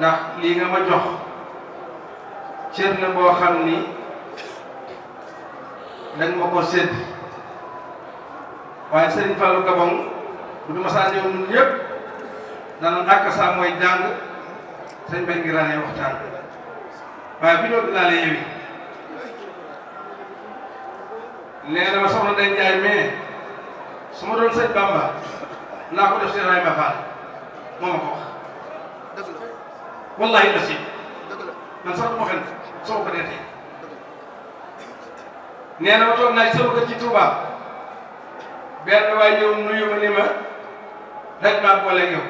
ndax lii nga ma jox cër la boo xam ni danga ma ko sédd waaye Serigne Fallou Gabon bu du ma saa ñëw ñun ñëpp dana àkk saa mooy jàng sëñ bay ngi ranee waxtaan waaye bi ñoo dinaa la yewi nee na ma soxna day Njaay mais su ma doon sëñ Bamba naa ko def seen ray ma faal moo ma ko wax wallahi la si man sax du ma fen soo ko dee tey nee na ma toog naa ci sama kër ci Touba benn waay ñëw nuyu ma ni ma daj maa boole yow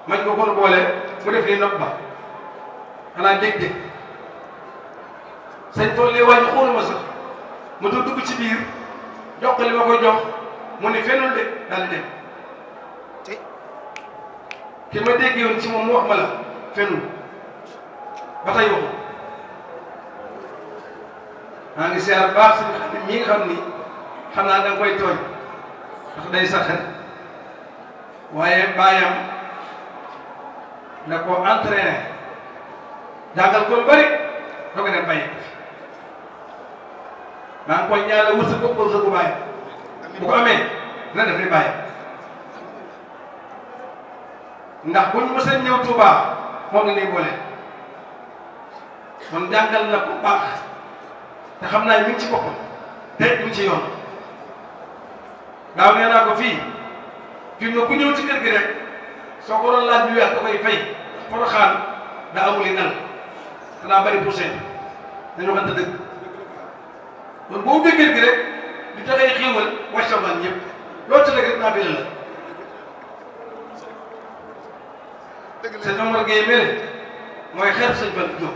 mañ ko kon boole mu def ni nopp ba xanaa dégg-dégg sëñ tool lee wàññi xooluma sax mu dugg ci biir jox ko li ma koy jox mu ni fenul de daal di dem ki ma dégg yoon ci moom mu wax ma la fenul ba tey waxu maa ngi seer baax suñu xam ne ñi nga xam ni xam naa da nga koy tooñ ndax day saxal waaye baayam da ko entraîné jàngal ko lu bari doo ko dem bàyyi ko fi maa ngi koy ñaanal wërsëg ko wërsëgu baayam bu ko amee dina def ni baayam ndax buñ mos a ñëw Touba moom la ñuy boole kon jàngal na ko baax te xam naa mi ngi ci boppam te mi ngi ci yoon daaw nee naa ko fii fi mu ne ku ñëw ci kër gi rek soo ko doon laaj bi weex da koy fay Porokhane daa amul li dal te daa bari poussière dañu waxante dëgg kon boo ubbee kër gi rek di taxee xiiwal wàccal man ñëpp loolu ci rek naa bi la sëñ Omar Gueye mel mooy xeer sëñ Fall Diop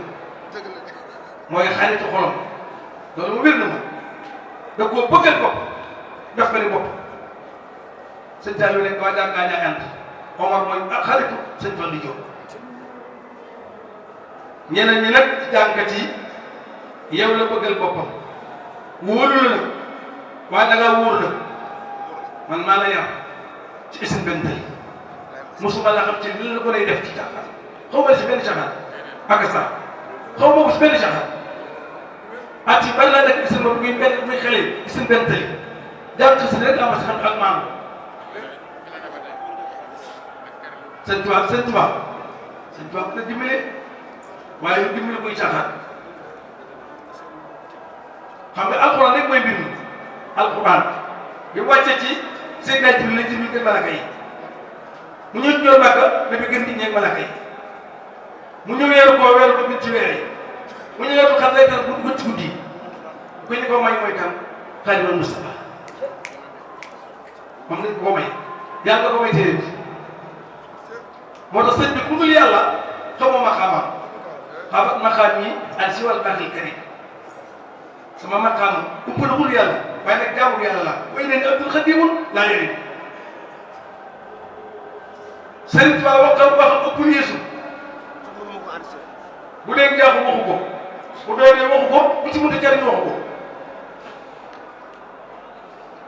mooy xaritu xolam loolu mu wér na ma da koo bëggal bopp def ko ni bopp sëñ Saliou nekk waa daa gaañaa ànd Omar mooy ak xaritu sëñ Fall Diop ñeneen ñi nag ci jàngkat yi yow la bëggal boppam wóolu la nag waaye da ngaa wóor nag man maa la yar ci isin benn tali mosuma la xam ci li la ko lay def ci caaxaan xaw ma si benn caaxaan Pakistan xaw ma ko si benn caaxaan at yi bari laa nekk isin ba muy benn muy xale isin benn tali jàng ci si rek laa ma si xam ak maam sëñ Tuubaa sëñ Tuubaa sëñ Tuubaa ko na dimbale waaye lu dimbale koy caaxaan xam nga alxuraan rek mooy mbir mi alxuraan bi wàccee ci seen naaj bi la ci biir malaka yi mu ñëw ci ñoom Màkka ne bi gën di ñeeg malaka yi mu ñëw weeru ko gën ci weer yi mu ñëw weeru xam lay dara bu gën ci guddi yi ku ñu ko may mooy kan Xaadimal Mustafa moom lañ ko may yàlla ko may téere bi moo tax sëñ bi ku dul yàlla xamoo ma xaamaam xaabat ma xaam yi ak si wàllu baaxil karim sama maqaam umpalagul yàlla waaye nag jaamu yàlla la way ne ni Abdul Xadiimul laa yëri Sëriñ Tuubaa waxam ëpp Yeesu bu dee jaaxu waxu ko bu doonee waxu ko bu ci mënta jariñ waxu ko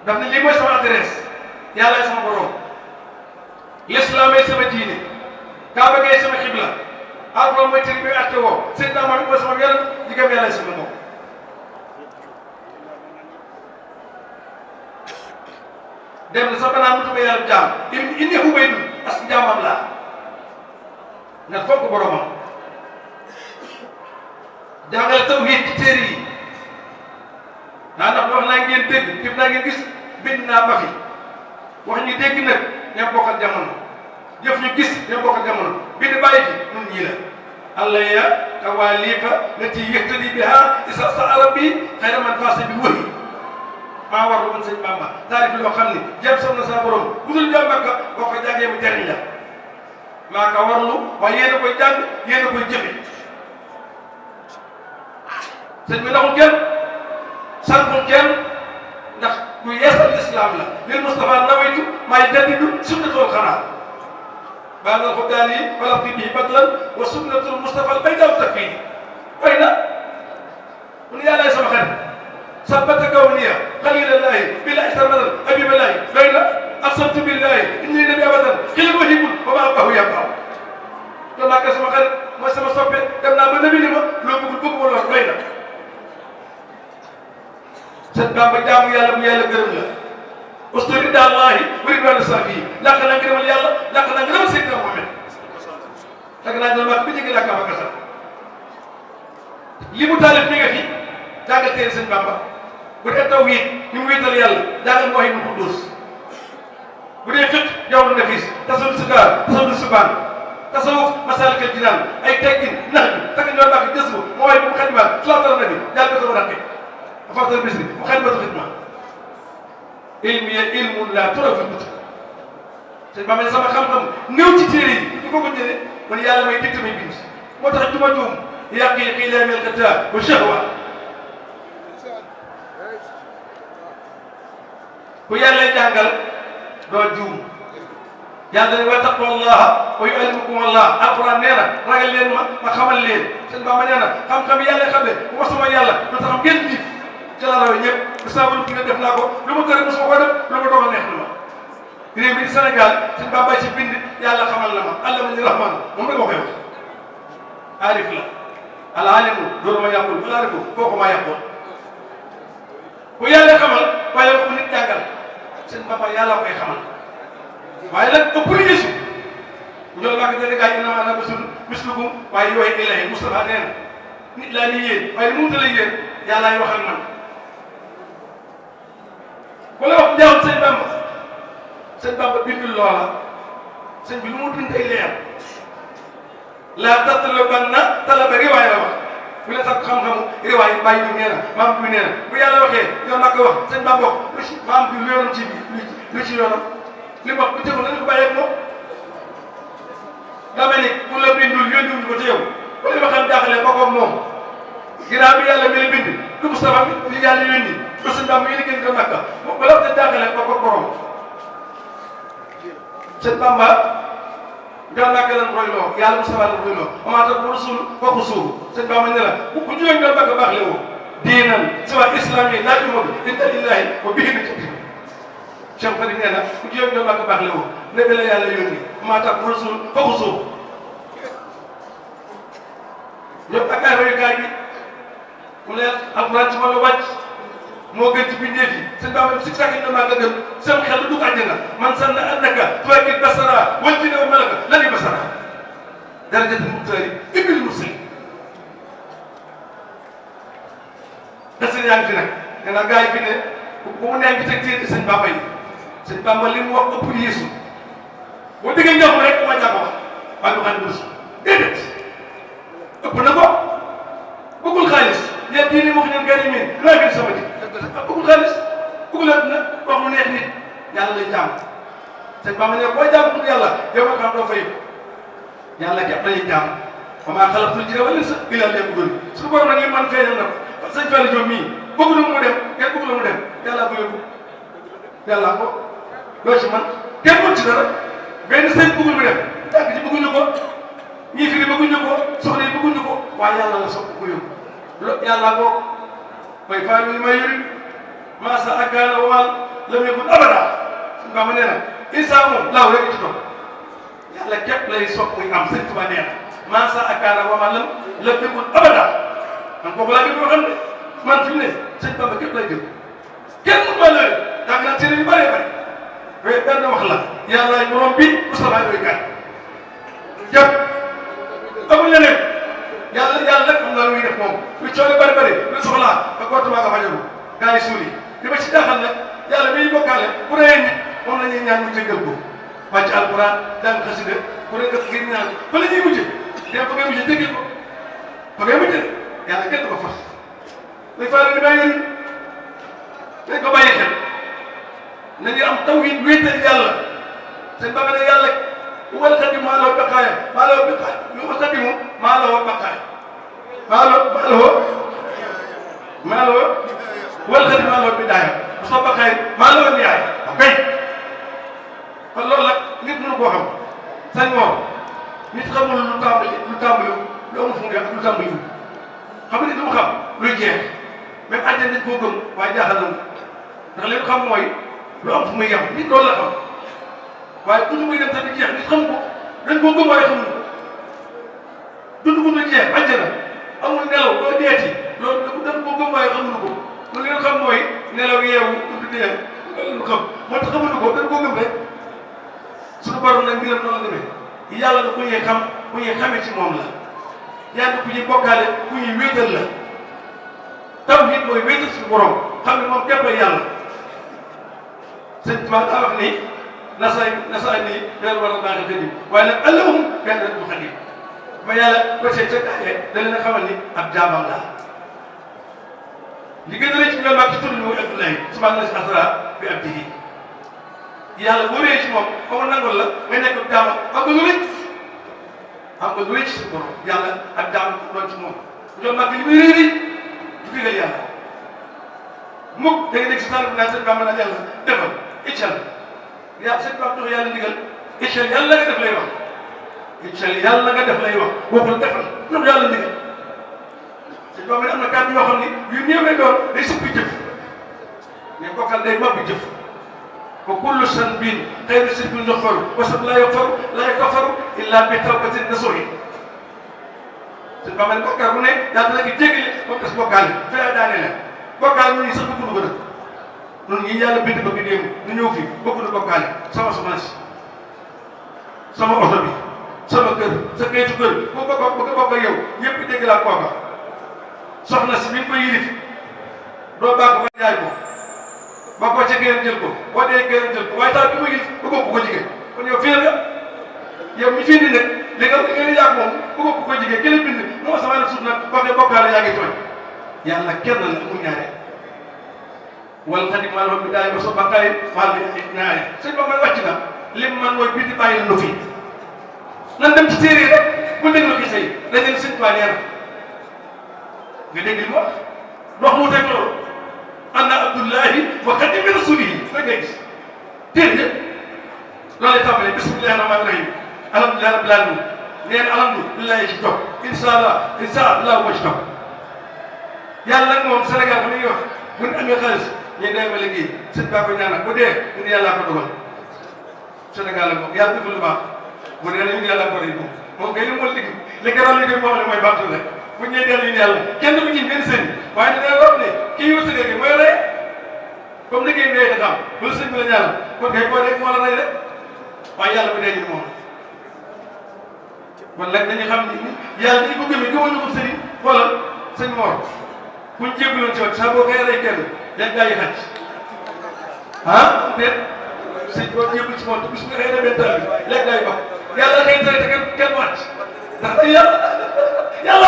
daf ne lii mooy sama adresse yàlla sama borom l'islam ay sama diine Kaaba gay sama xibla Alxuraan mooy tëri bi atte woo seen daama bi mooy sama yaram di gëm yàlla sama moom dem na sax banaa mutuma yàlla jaam indi xubay dul as jaamam laa nga fonk boromam jàngale tawhiid ci téere yi ndax wax naa ngeen dégg def naa ngeen gis bind naa ba fi wax ñu dégg nag ña bokkal jamono jëf ñu gis ña bokkal jamono bind bàyyi fi nun ñii la allah ya kawalifa lati yëhtadi biha isa sa arab bi xayra man faase bi wëhi maa war lu man sëñ Bamba taarif loo xam ni jéem soog na sa borom bu dul jàmm Makka boo ko jàngee mu jariñ la maa ko warlu waaye yéen a koy jàng yéen a koy jëfe sëñ bi ndaxul kenn sànkul kenn ndax ku yeesal islam la lil Mustafa nawaytu maay jaddidu sunnatul xanaa baanal ko daal yi wala fi bii badlan wa sunnatul Mustafa bay daw tak fii way na mun yàllaay sama xarit sabbata kawniya xalilallahi bila ihtarmadan abiballahi doy na aqsamtu billahi inni nabi abadan xilil wahibul Mbàkke sama xarit mooy sama soppe dem naa ba nabi ni ma loo bëggul bëgg ma lool doy na sëñ Bamba jaamu yàlla bu yàlla gërëm la usturi daallahi wa ridwaanu safi làq naa ngërëmal yàlla làq naa ngërëmal Seydina Muhammad tag naa dal mak bi jëgi làkka ba kasa li mu taalif mi nga fi jàngal téere sëñ Bamba bu dee tawhiid ni mu wéetal yàlla jàngal Mawahibul Quddus bu dee fiqh jawhar nafis tasawuf sikaar tasawuf subaan tasawuf masaalikul jinaan ay teggin nax bi tagg ñoon bàkk gës bu mooy bu mu xadimaat salaatal nabi jàll ko sama rakke afatal bisri mu xadimatu xidma ilmiya ilmun la tura fi kutub sëñ Bamba ne sama xam-xam néew ci téere yi ñu ko ko jëlee man yàlla may dicté may bind moo tax juma juum yàqi xilaamil xata wa shahwa ku yàlla jàngal doo juum yàlla ne wa taqwallaha wa yuallimukumullah alquran nee na ragal leen ma xamal leen sëñ Bamba nee na xam-xam yàlla xam ne bu ma sama yàlla du taxam ngeen liif ci la rawe ñëpp bu saabalu ki ne def naa ko lu ma tere mosuma ko def lu ma dogal neex na ma réew mi di Sénégal sëñ Bamba ci bind yàlla xamal na ma allama ni rahman moom rek ma koy wax aarif la al alimu doolu ma yàqul al arifu kooku maa yàqul ku yàlla xamal waaye ku nit jàngal sëñ Bamba yàlla koy xamal waaye nag ëpp na Yeesu ñool maa ko jëlee gars yi innamaa ana basharun mislukum waaye yooyu ilahi Moustapha nee na nit laa ni yéen waaye li mu wutalee yéen yàllaay wax ak man ku la wax njaaw sëñ Bamba bindul loola sëñ bi lu mu bind ay leer laa tatlubanna talaba riwaay la wax bu leen sax xam-xamu riwaay bàyyi bi nee na maam bi nee na bu yàlla waxee yow nag ko wax sëñ Bamba wax lu ci maam bi lu yoonam ci lu ci yoonam li mu wax bu jëfal nañu ko bàyyi ak moom daa mel ni ku la bindul yónniwuñu ko ci yow bu leen waxee jaaxlee ba ko moom ginnaaw bi yàlla mi la bind du Moustapha bi li yàlla yónni ba sëñ Bamba yi liggéey ko Makka ba la wax jaaxlee ba ko borom sëñ Bamba Ndiol Mbacke lan roy loo yàlla Moustapha lan roy loo amaata bu rasul kooku suuf sëñ Bamba ne la bu juróomi Ndiol Mbacke baax le woo diinan siwa islam yi laa yumadu inda lillahi wa bihi nasta'in Cheikh Fadi nee na bu juróomi Ndiol Mbacke baax le woo ne bi la yàlla yónni amaata bu rasul kooku suuf ñëpp ak ay royukaay bi mu ne alquran ci ma la wàcc moo gën ci bindee fi sëñ Bamba si sax ñu maa nga gën seen xel du dugg àjjana man sanna annaka tuwakkil basara wal jinna wal malaka lan basara darajatul muxtaari ibil muslim dasir yaa ngi fi nag nee naa gars yi fi ne bu mu nee ngi teg téere sëñ Bamba yi sëñ Bamba li mu wax ëpp Yeesu boo déggee ñoom rek ma jàpp wax waaye du xam ne Yeesu déedéet ëpp na ko bëggul xaalis ñett yi ni wax ñun gën a miin looy fi sama ji bëggul xaalis bëggul àdduna wax lu neex nit yàlla lay jaam sëñ Bamba ne boo jaam pour yàlla yow nga xam doo fay yàlla képp lañuy jaam wa maa xalaqtul jinna wal insa illaa liya'buduun suñu borom nag li man feeñal na ko sëñ Fallou Diop mii bëgg lu mu dem kenn bëgg lu mu dem yàlla ko yóbbu yàlla ko loo ci man kenn mën ci dara benn sëñ bëggul mu dem tànk ci bëgguñu ko ñii firi bëgguñu ko soxna yi bëgguñu ko waaye yàlla la sopp ko yóbbu yàlla ko mooy faa yi may yuri maasa akaana wamal lam yakun abada suñu Bamba nee na Isaa moom laaw rek ci topp yàlla képp lay sopp muy am sëñ Tuba nee na maasa akaana wamal lam yakun abada man kooku laa gën koo xam ne man fi mu ne sëñ Bamba képp lay jël kenn mu ma la daa naa téere yu bëree bëri mais benn wax la yàlla borom bi Moustapha yooyu kat jëpp amul leneen yàlla rek xam naa lu muy def moom lu coono bëri bëri lu soxlaa ba kootumaa nga fajaru gars yi suul yi li ma ci jaaxal nag yàlla miy bokkaale bu rëyee nit moom la ñuy ñaan mu jéggal ko wàcc alquran jàng xasida ku ne def ngir ñaan fa la ñuy mujjee dem fa ngay mujjee jéggal ko fa ngay mujjee yàlla kenn du ko fas day faral di bàyyi dañ ko bàyyi xel nañu am tawhid wéetal yàlla seen Bamba ne yàlla wal xadimu maa lahu baqaaya maa lahu baqaaya wal xadimu maa lahu baqaaya maa lahu wal xadimu maa lahu bidaaya bu soo baqaaya maa lahu nihaaya kay kon loolu nag nit mënu koo xam sañ moom nit xamul lu tàmbali lu amul fu mu ak lu tàmbali xam nga nit lu mu xam luy jeex même àjjana dañ koo gëm waaye jaaxal na ndax li ñu xam mooy lu am fu muy yem nit loolu la xam waaye pour muy dem tamit jeex nit xam ko dañ koo gëm waaye xamuñu ko deeti loolu dañ ko gëm waaye xamuñu ko lu leen xam mooy nelaw yeewu tudd dee loolu xam moo tax xamuñu ko dañ koo gëm rek suñu borom nag mbiram noonu la demee yàlla na ku ñuy xam ku ñuy xamee ci moom la yàlla ku ñuy bokkaale ku ñuy wéetal la tawhid mooy wéetal suñu borom xam ne moom képp yàlla sëñ Tuubaa daa wax ni nasaay nii weer war a baax xadim waaye nag allahum benn rek bu xadim ba yàlla côté ca kaayee da leen a xamal ni ab jaamam la li gën a rëy ci ñoom ak ci tur bi mooy Abdoulaye subhaana si asra bi abdihi yàlla boo réyee ci moom ba mu nangol la nga nekk ab jaamam am nga lu rëy am nga lu rëy ci suñu borom yàlla ab jaamam doon ci moom ñoom mag li muy rëy rëy du digal yàlla mukk da nga dégg si taal bi naan sëñ Bamba naan yàlla defal iccal yàlla sëñ Bamba jox yàlla ndigal iccal yàlla nga def lay wax iccal yàlla nga def lay wax waxul defal jox yàlla ndigal sëñ Bamba am na kàddu yoo xam ni yu néew lay doon day sëppi jëf mais bokkal day mabbi jëf wa kullu sanbin xayru sirbil yuxfaru wa sab laa yuxfaru illa bi tawbatin nasuhi sëñ Bamba ne bokkaar bu ne yàlla la ngi jéggale ba des bokkaale fee daane la bokkaale ñun ñii sax bëgguñu ko nag ñun ñii yàlla bind bëgg démb ñu ñëw fii bëgguñu bokkaale sama semence sama oto bi sama kër sa kayitu kër boo bëgg a bokk ak yow ñëpp dégg laa kooka soxna si mi ngi koy yilif doo bàgg ba jaay ko ba ko ca gën jël ko boo dee gën jël ko waaye taal bi mu yilif bu bopp ko jigéen kon yow fiir nga yow mi fii nii nag li nga yàgg moom bu bopp ko jigéen gën a bind moo sama nag suuf nag waxee bokkaale yaa ngi tooñ yàlla kenn la mu ñaare wal xadim maal bi daay ba so bakaay maal bi ñaare sëñ ba may wàcc na lim man mooy bindi bàyyi nu fi nan dem ci téere rek bu déglu xisa yi dañu sëñ Tuubaa nee na nga dégg li mu wax dox mu teg loolu anna abdullahi wa xadimi rasulihi rek ngay gis téere yëpp loolu lay tàmbalee bismillahi rahmaani rahim alhamdulillahi rabbil alamin nee na alhamdulillahi ci topp incha allah moo ci topp yàlla nag moom Sénégal xam nga wax bu ñu amee xaalis ñu dee ba liggéey sëñ baa ko ñaanal bu dee ñun yàllaa ko dogal Sénégal la moom yàlla defal lu baax bu dee la ñun yàllaa ko rey moom kay li mu liggéey li gënoon liggéey moo xam ne mooy baaxul rek bu ñu nee dellu ñun yàlla kenn du ci benn sëñ waaye dina wax ne kii wut si mooy rey comme liggéey bi day xam bu la sëñ bi la ñaanal kon kay boo dee moo la rey rek waaye yàlla bu dee ñu moom kon nag dañuy xam ni yàlla dañu ko gëmee gëmuñu ko sëriñ wala sëñ Mor bu ñu jégaluwoon ci wat saa boo koy rey kenn yan gaa yi xaj ah déet sëñ boo jégalu ci moom te bis bu xëy na benn taal bi yan gaa yi baax yàlla xëy na te kenn wàcc ndax yàlla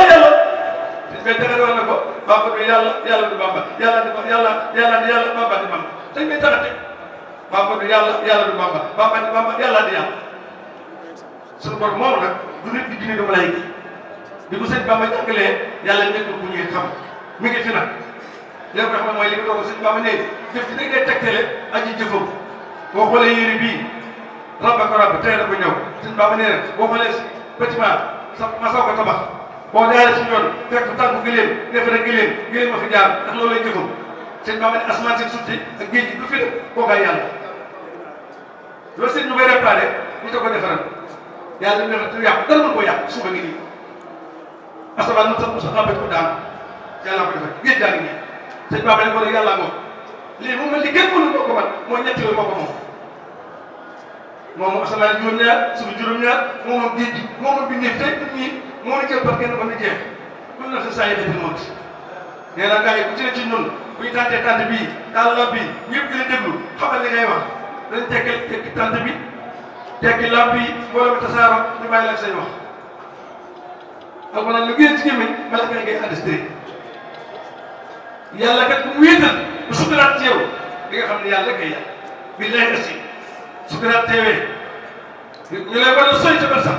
sëñ bi taxate wax na ko Bamba bi yàlla du Bamba yàlla di Bamba di Bamba sëñ bi taxate Bamba bi yàlla du Bamba Bamba di Bamba yàlla di yàlla suñu borom moom nag du nit di jinne du malaayika bi ko sëñ Bamba jàngalee yàlla nekkul ku ñuy xam mi ngi fi nag léegi nga xam ne mooy li nga doon sëñ Bamba ne jëf ci da ngay tegtale aji jëfam boo xoolee yére bii rabba ko rabb tey la ko ñëw sëñ Bamba nee na boo xoolee bâtiment ma soo ko tabax boo jaaree suñu yoon fekk tànku gëléem nefa na gëléem ma fi jaar ndax loolu lay jëfam sëñ Bamba ne asamaan si suuf si ak géej gi du fi def kookaay yàlla loolu sëñ ñu koy réparé ñu ko defaral yàlla dañu defar te yàqu dara mën koo yàq suufa ngi nii asamaan mu sa xambet ko daan yàlla ko defar géej daa ngi nii sëñ Bamba ne ko nag yàlla moom lii moom li gën mënu moo ko man mooy ñett yooyu moo ko moom asamaan juróom-ñaar suuf juróom-ñaar moom géej gi moom bi ñëw tey nit ñi moo ni jël par kenn ba mu jeex lu na sa saa yi dafa moot nee na gars yi ku ci ne ci ñun bu ñu tàntee tànt bii daal lamp bi ñëpp di la déglu xamal li ngay wax dañ tekki tànt bi tekki lamp yi mbooloo bi tasaaro ñu bàyyi la say wax ak maanaam lu génn ci gémmiñ bala ngay enregistré yàlla kat bu mu wéetal bu sukuraat ci yow di nga xam ne yàlla kay yàlla billahi asi sukuraat teewee ñu lay war a soy sa bët sax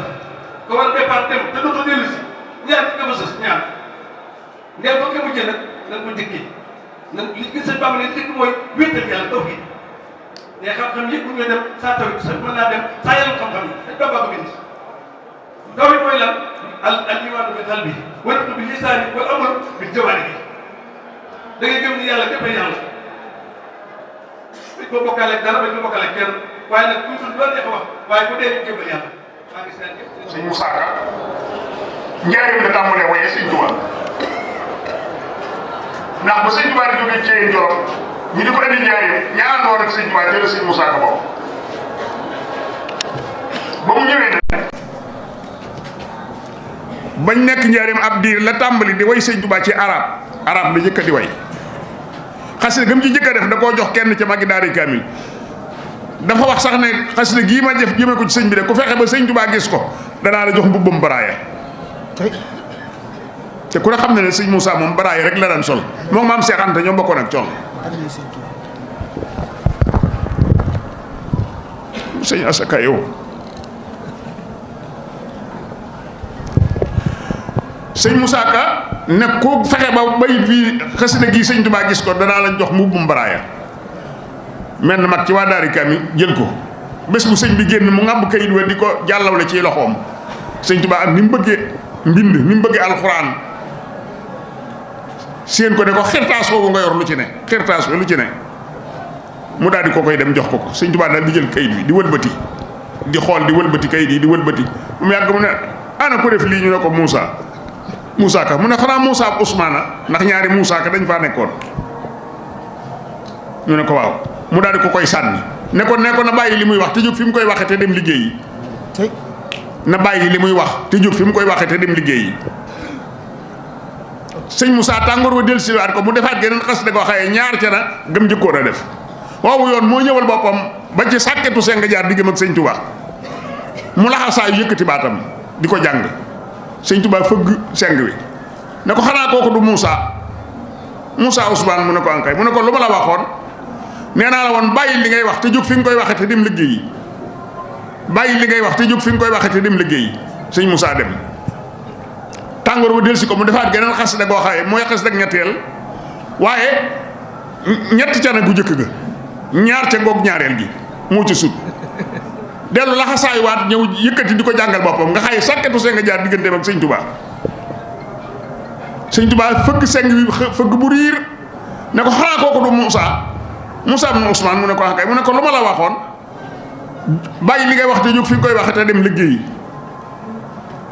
nga war a départ dem te dootoo dellu si ñaar nga fa sës ñaar ngeen fa nga mujjee nag nan ko njëkkee nan li gën sëñ Bamba ne njëkk mooy wéetal yàlla taw gi mais xam-xam yëpp bu ñu dem saa taw sa mën naa dem saa yàlla xam-xam yi dañ Bamba ko bind taw it mooy lan al imaanu bi qalbi wal nutqu bi lisaani wal amalu bi jawaarihi da ngay gëm ni yàlla képp yàlla dañ ko bokkaale dara dañ ko bokkaale kenn waaye nag kuy tudd loolu neex wax waaye bu dee ñu jébal yàlla maa ngi seen ñëpp. sëñ Moussa Ka njëriñ la tàmbalee waaye sëñ Tuubaa ndax ba sëñ Tuubaa di jógee ci Jolof ñu di ko indi Njaaréem ña àndoon ak sëñ Tuubaa jël sëñ Moussa Ka boobu ba mu ñëwee nag bañ nekk Njaaréem ab diir la tàmbali di way sëñ Tuubaa ci arab la jëkk di way xasida gëm ci jëkk a def da koo jox kenn ca magi daari kaamil dafa wax sax ne xasida gii ma def jëme ko ci sëñ bi de ku fexe ba sëñ Tuubaa gis ko danaa la jox mbubbam baraaya te ku ne xam ne sëñ Moussa moom baraaya rek la daan sol moom maam Seex Anta ñoo bokkoon ak col sëñ Asaka yow sëñ Moussa Ka ne ku fexe ba bay fii xasida gii sëñ Tuubaa gis ko danaa la jox mbubbum baraaya mel na mag ci waa daari kaamil jël ko bés bu sëñ bi génn mu ngàbb kayit wa di ko jàllawle ci loxoom sëñ Tuubaa ak ni mu bëggee mbind ni mu bëggee alxuraan séen ko ne ko xirtaas boobu nga yor lu ci ne xirtaas bi lu ci ne mu daal di ko koy dem jox ko sëñ Tuubaa daal di jël kayit bi di wëlbati di xool di wëlbati kayit yi di wëlbati mu yàgg mu ne ana ko def lii ñu ne ko Moussa Ka mu ne xanaa Moussa ak Ousmane ndax ñaari Moussa Ka dañ faa nekkoon ñu ne ko waaw mu daal di ko koy sànni ne ko na bàyyi li muy wax te jóg fi mu koy waxee te dem liggéeyi na bàyyi li muy wax te jóg fi mu koy waxee te dem liggéeyi sëñ Moussa tàngoor wa del siwaat ko mu defaat geneen xas da ko xaye ñaar ca na gëm jëkkoon a def waaw yoon moo ñëwal boppam ba ci sàkketu seng jaar diggam ak sëñ Touba mu laxasaayu yëkkati baatam di ko jàng sëñ Touba fëgg seng wi ne ko xanaa kooku du Moussa Ousmane mu ne ko ankay mu ne ko lu ma la waxoon nee naa la woon bàyyi li ngay wax te jóg fi nga koy waxee te dem liggéeyi bàyyi li ngay wax te jóg fi nga koy waxee te dem liggéeyi sëñ Moussa dem tàngoor wa delsi ko mu defaat geneen xas da goo xaye mooy xas dag ñetteel waaye ñett ca nag gu jëkk ga ñaar ca goog ñaareel gi moo ci sut dellu laxasaay waat ñëw yëkkati di ko jàngal boppam nga xaye sàkketu seng jaar digganteem ak sëñ Touba fëgg seng bi fëgg bu riir ne ko xanaa kooku du Moussa ibn Ousmane mu ne ko akay mu ne ko lu ma la waxoon bàyyi li ngay wax te jóg fi nga koy waxe te dem liggéeyi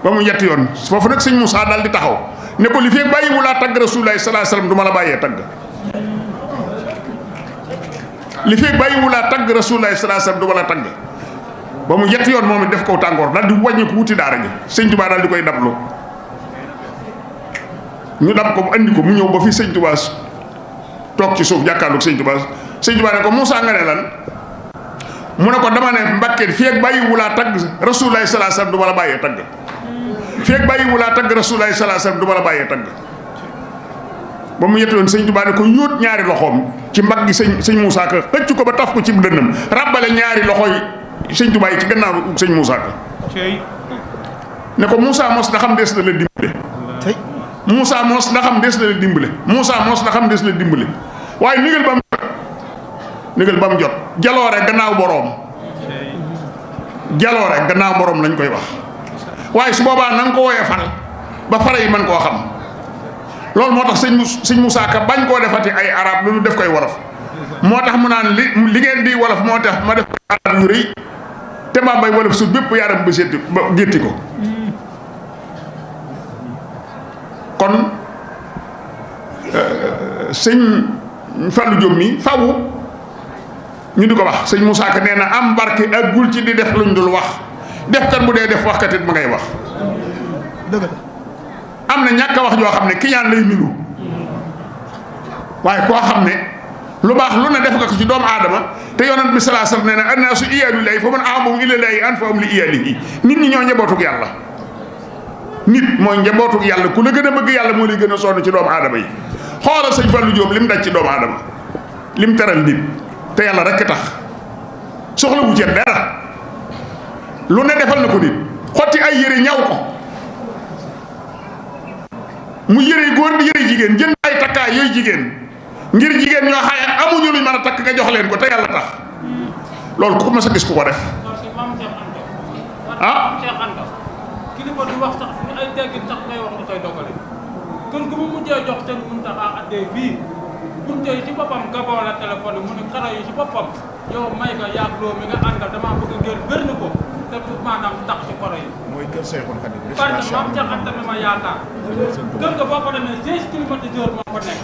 ba mu ñetti yoon foofu nag sëñ Moussa daal di taxaw ne ko li fee bàyyi mu laa tagg Rasulullahi sallallahu alayhi wasallam du ma la bàyyee tagg li fee bàyyi mu laa tagg Rasulullahi sallallahu alayhi wasallam du ma la tagg ba mu ñetti yoon moom it def ko tàngoor daal di wàññi ko wuti daara ji sëñ Touba daal di koy dablu ñu dab ko mu andi ko mu ñëw ba fi sëñ Touba toog ci suuf jàkkaarloog sëñ Touba sëñ Touba ne ko Moussa nga ne lan mu ne ko dama ne Mbàkke fii ak bàyyi wu laa tagg Rasulullahi sallallahu alayhi wasallam du ma la bàyyee tagg fii ak bàyyi wu laa tagg Rasulullahi sallallahu alayhi wasallam du ma la bàyyee tagg ba mu ñetti yoon sëñ Touba ne ko yóot ñaari loxoom ci mbagg gi sëñ Moussa Ka xëcc ko ba taf ko ci dënnam ràbbale ñaari loxo yi sëñ Touba yi ci gannaaw sëñ Moussa Ka ne ko Moussa mos na xam des na la dimbale Moussa mos na xam des na la dimbale Moussa mos na xam des na la dimbale waaye nigal ba mu jot jaloore gannaaw boroom lañ koy wax waaye su boobaa na nga ko woyee fal ba fara yi mën koo xam loolu moo tax sëñ Moussa Ka bañ koo defati ay arab lu ñu def koy wolof moo tax mu naan li ngeen di wolof moo tax ma def arab yu rëy te maa bay wolof su bépp yaram ba seeti ba gétti ko kon sëñ Fallou Diop mi fawu ñu di ko wax sëñ Moussa Ka nee na am barke ak gul ci di def luñ dul wax def kat bu dee def waxkat it ma ngay wax dëgg am na ñàkk a wax joo xam ne ki ñaan lay niru waaye koo xam ne lu baax lu ne def nga ko ci doomu aadama te yonent bi sallallahu alayhi wasallam nee na annaasu iyaalullahi fa man ahabahum ilallaahi anfa'uhum li iyaalihi nit ñi ñoo njabootug yàlla nit mooy njabootug yàlla ku la gën a bëgg yàlla moo lay gën a sonn ci doomu aadama yi xoolal sëñ Fallou Diop li mu daj ci doomu aadama li mu teral nit te yàlla rekk tax soxla wu ci dara lu ne defal na ko nit xotti ay yére ñaw ko mu yére góor di yére jigéen jënd ay takkaay yooyu jigéen ngir jigéen ñoo xaye amuñu luñ mën a takk nga jox leen ko te yàlla tax loolu ku ko mas a gis ku ko def ah kilifa du wax sax ni ay teggin sax ngay wax nga koy dogale kon ku mu mujjee jox seen Muntaxa addee fii bunte yi ci boppam gaboo la téléphone mu ne karo yi ci boppam yow may nga yaag loo mi nga àndal damaa bëgg ngeen wér na ko te maanaam tax ci koro yi parce que maam Cheikh Anta ma yaakaar kër ga boo ko demee 16 climatiseur moo ko nekk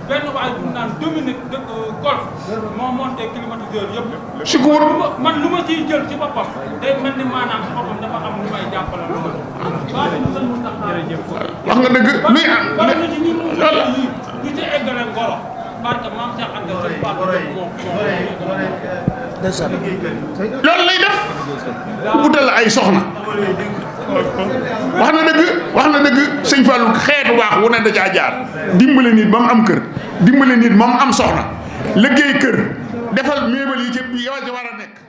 benn waay bu naan Dominique dëkk golf moo monté climatiseur yëpp si ko wut man lu ma ciy jël ci boppam day mel ni maanaam ci boppam dafa am lu may jàppale lu ma waaw sëñ Mountakha wax nga dëgg luy bari na ci ñun yi ñu ci eggale ngoro parce que maam Cheikh Anta sëñ Fall moo loolu lay def wutal ay soxna wax na dëgg sëñ Fallou xeetu baax wu ne da caa jaar dimbale nit ba mu am kër dimbale nit ba mu am soxna liggéey kër defal méebal yi ci yow ci war a nekk